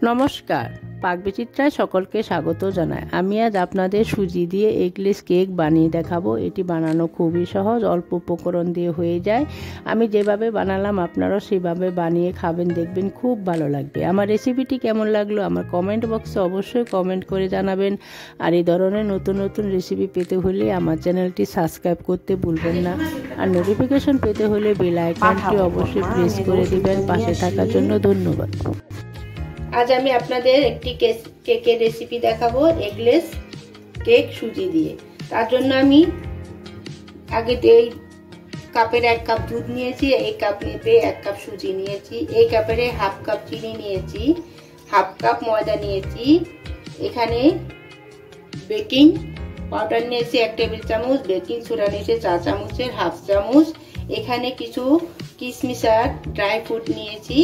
নমস্কার, পাকবিচিত্রায় সকলকে স্বাগত জানাই। আমি আজ আপনাদের সুজি দিয়ে এগলেস কেক বানিয়ে দেখাবো। এটি বানানো খুবই সহজ, অল্প উপকরণ দিয়ে হয়ে যায়। আমি যেভাবে বানালাম আপনারাও সেভাবে বানিয়ে খাবেন, দেখবেন খুব ভালো লাগবে। আমার রেসিপিটি কেমন লাগলো আমার কমেন্ট বক্সে অবশ্যই কমেন্ট করে জানাবেন। আর এই ধরনের নতুন নতুন রেসিপি পেতে হলে আমার চ্যানেলটি সাবস্ক্রাইব করতে ভুলবেন না। আর নোটিফিকেশন পেতে হলে বেল আইকনটি অবশ্যই প্রেস করে দিবেন। পাশে থাকার জন্য ধন্যবাদ। আজ আমি আপনাদের একটি কেকের রেসিপি দেখাবো, এগলেস কেক সুজি দিয়ে। তার জন্য আমি আগে এই কাপের 1 কাপ দুধ নিয়েছি, এই কাপ নিতে 1 কাপ সুজি নিয়েছি, এই কাপের হাফ কাপ চিনি নিয়েছি, হাফ কাপ ময়দা নিয়েছি, এখানে বেকিং পাউডার নিয়েছি 1 টেবিল চামচ, বেকিং সোডা নিয়েছি 4 চামচের হাফ চামচ, এখানে কিছু কিশমিশ আর ড্রাই ফ্রুট নিয়েছি,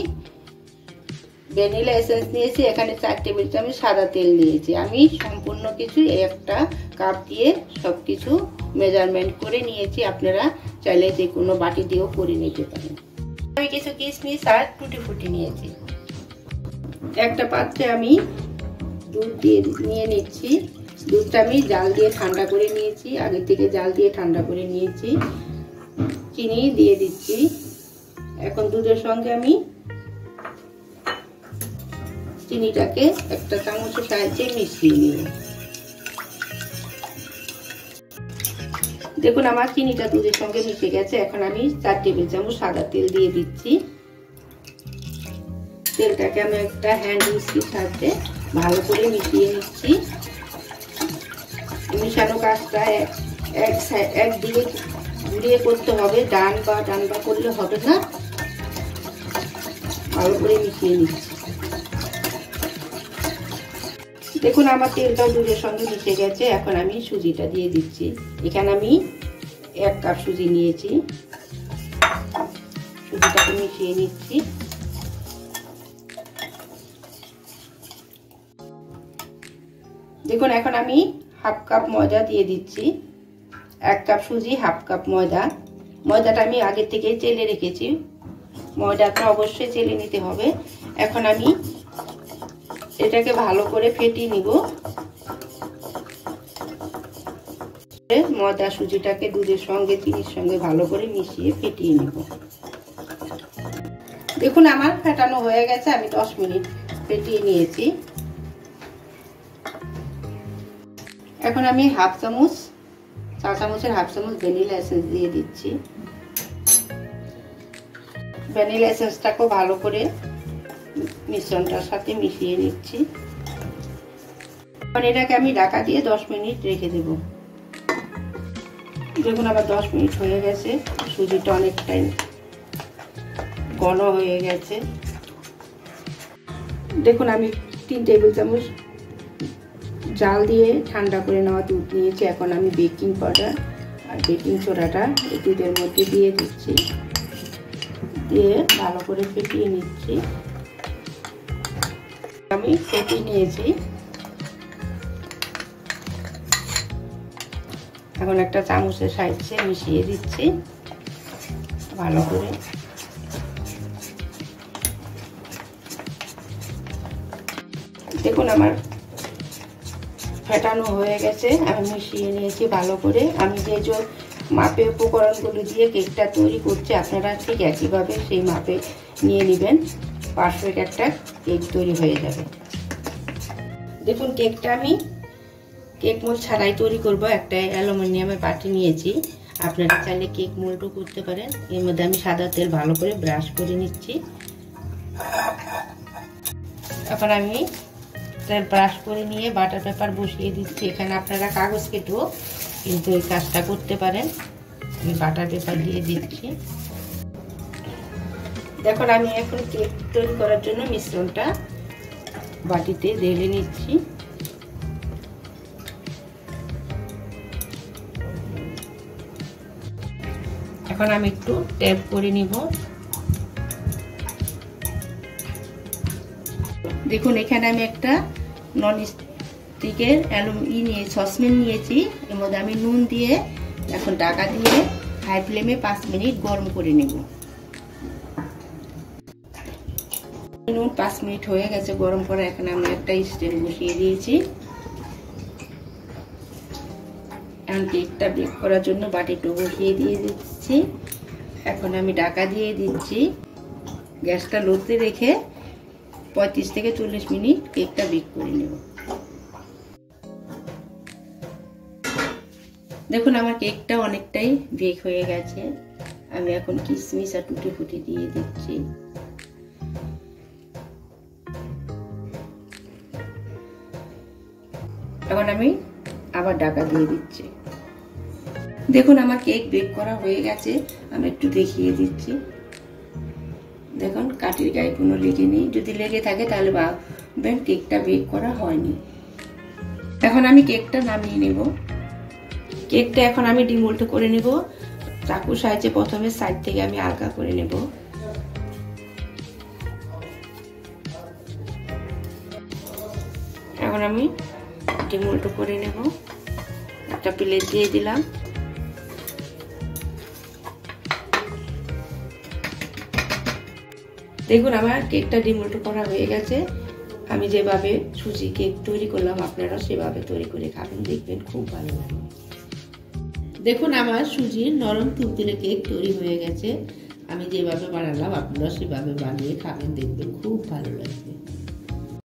ভ্যানিলা এসেন্স নিয়েছি, এখানে 4 টেবিল চামচ সাদা তেল নিয়েছি। আমি সম্পূর্ণ কিছু একটা কাপ দিয়ে সবকিছু মেজারমেন্ট করে নিয়েছি। আপনারা চাইলে যে কোনো বাটি দিয়েও করে নিতে পারেন। আমি কিছু কিশমিশ আর টুটি ফুটি নিয়েছি। একটা পাত্রে আমি দুধ নিয়ে নিচ্ছি। দুধটা আমি জাল দিয়ে ঠান্ডা করে নিয়েছি, আগে থেকে জাল দিয়ে ঠান্ডা করে নিয়েছি। চিনি দিয়ে দিচ্ছি। এখন দুধের সঙ্গে আমি চিনিটাকে একটা চামচের সাহায্যে মিশিয়ে নিব। দেখুন আমার চিনিটা দুধের সঙ্গে মিশে গেছে। এখন আমি 4 টেবিল চামচ সাদা তেল দিয়ে দিচ্ছি। তেলটাকে আমি একটা হ্যান্ড উইস্কের সাহায্যে ভালো করে মিশিয়ে নিচ্ছি। মিশানো কাজটা একদিকে ঘুরিয়ে করতে হবে, ডান বা করলে হবে না। ভালো করে মিশিয়ে নিচ্ছি। দেখুন আমার তেলটাও দুধের সঙ্গে মিশে গেছে। এখন আমি সুজিটা দিয়ে দিচ্ছি। এখানে আমি 1 কাপ সুজি নিয়েছি, সুজিটাকে মিশিয়ে নিচ্ছি। দেখুন এখন আমি হাফ কাপ ময়দা দিয়ে দিচ্ছি। 1 কাপ সুজি, হাফ কাপ ময়দা। ময়দাটা আমি আগে থেকে চেলে রেখেছি, ময়দাটা অবশ্যই চেলে নিতে হবে। এখন আমি এটাকে ভালো করে ফেটিয়ে নিব। ময়দা সুজিটাকে দুধের সঙ্গে চিনির সঙ্গে ভালো করে মিশিয়ে ফেটিয়ে নিব। দেখুন আমার ফেটানো হয়ে গেছে, আমি 10 মিনিট ফেটিয়ে নিয়েছি। এখন আমি হাফ চামচ, 4 চামচের হাফ চামচ ভ্যানিলা এসেন্স দিয়ে দিচ্ছি। ভ্যানিলা এসেন্সটাকেও ভালো করে মিশ্রণটার সাথে মিশিয়ে নিচ্ছি। এখন এটাকে আমি ঢাকা দিয়ে 10 মিনিট রেখে দেব। দেখুন আবার 10 মিনিট হয়ে গেছে, সুজিটা অনেকটাই ঘন হয়ে গেছে। দেখুন আমি 3 টেবিল চামচ জাল দিয়ে ঠান্ডা করে নেওয়া দুধ নিয়েছি। এখন আমি বেকিং পাউডার আর বেকিং সোডাটা এই দুধের মধ্যে দিয়ে দিচ্ছি, দিয়ে ভালো করে ফেটিয়ে নিচ্ছি। আমি ফেটিয়ে নিয়েছি। এখন একটা চামচের সাহায্যে মিশিয়ে দিচ্ছি ভালো করে। দেখুন আমার ফেটানো হয়ে গেছে, আমি মিশিয়ে নিয়েছি ভালো করে। আমি যে মাপে উপকরণগুলো দিয়ে কেকটা তৈরি করছি আপনারা ঠিক একইভাবে সেই মাপে নিয়ে নেবেন, পারফেক্ট একটা কেক তৈরি হয়ে যাবে। দেখুন কেকটা আমি কেক মোল্ড ছাড়াই তৈরি করব। একটা অ্যালুমিনিয়ামের বাটি নিয়েছি, আপনারা চাইলে কেক মোল্ডও করতে পারেন। এর মধ্যে আমি সাদা তেল ভালো করে ব্রাশ করে নিচ্ছি। এখন আমি তেল ব্রাশ করে নিয়ে বাটার পেপার বসিয়ে দিচ্ছি। এখানে আপনারা কাগজ কেটেও কিন্তু এই কাজটা করতে পারেন। আমি বাটার পেপার দিয়ে দিচ্ছি। দেখুন আমি এখন কেক তৈরি করার জন্য মিশ্রণটা বাটিতে ঢেলে নিচ্ছি। এখন আমি একটু ট্যাপ করে নিব। দেখুন এখানে আমি একটা নন স্টিকের সসপ্যান নিয়েছি, এর মধ্যে আমি নুন দিয়ে এখন ঢাকা দিয়ে হাই ফ্লেমে 5 মিনিট গরম করে নেব। 5 মিনিট হয়ে গেছে গরম করা। এখন আমি একটা স্ট্যান্ড বসিয়ে দিয়েছি। এখন কেকটা বেক করার জন্য বাটিটা বসিয়ে দিয়ে দিচ্ছি। এখন আমি ঢাকা দিয়ে দিচ্ছি। গ্যাসটা লোতে রেখে 35 থেকে 40 মিনিট কেকটা বেক করে নেব। দেখুন আমার কেকটা অনেকটাই বেক হয়ে গেছে। আমি এখন কিশমিশ আর টুটি ফুটি দিয়ে দিচ্ছি। এখন আমি আবার ঢাকা দিয়ে দিচ্ছি। দেখুন আমার কেক বেক করা হয়ে গেছে। আমি একটু দেখিয়ে দিচ্ছি। দেখুন কাঠির গায়ে কোনো লেগে নেই। যদি লেগে থাকে তাহলে ভাববেন কেকটা বেক করা হয়নি। এখন আমি কেকটা নামিয়ে নেব। কেকটা এখন আমি ডিমোল্ড করে নেব। চাকুর সাহায্যে প্রথমে সাইড থেকে আমি আলগা করে নেব। এখন আমি ডিমোল্ড করে নেব। একটা প্লেট দিয়ে দিলাম। দেখুন আমার কেকটা ডিমোল্ড করা হয়ে গেছে। আমি যেভাবে সুজি কেক তৈরি করলাম আপনারা সেভাবে তৈরি করে খাবেন, দেখবেন খুব ভালো লাগবে। দেখুন আমার সুজির নরম তুলতুলে কেক তৈরি হয়ে গেছে। আমি যেভাবে বানালাম আপনারা সেভাবে বানিয়ে খাবেন, দেখবেন খুব ভালো লাগবে।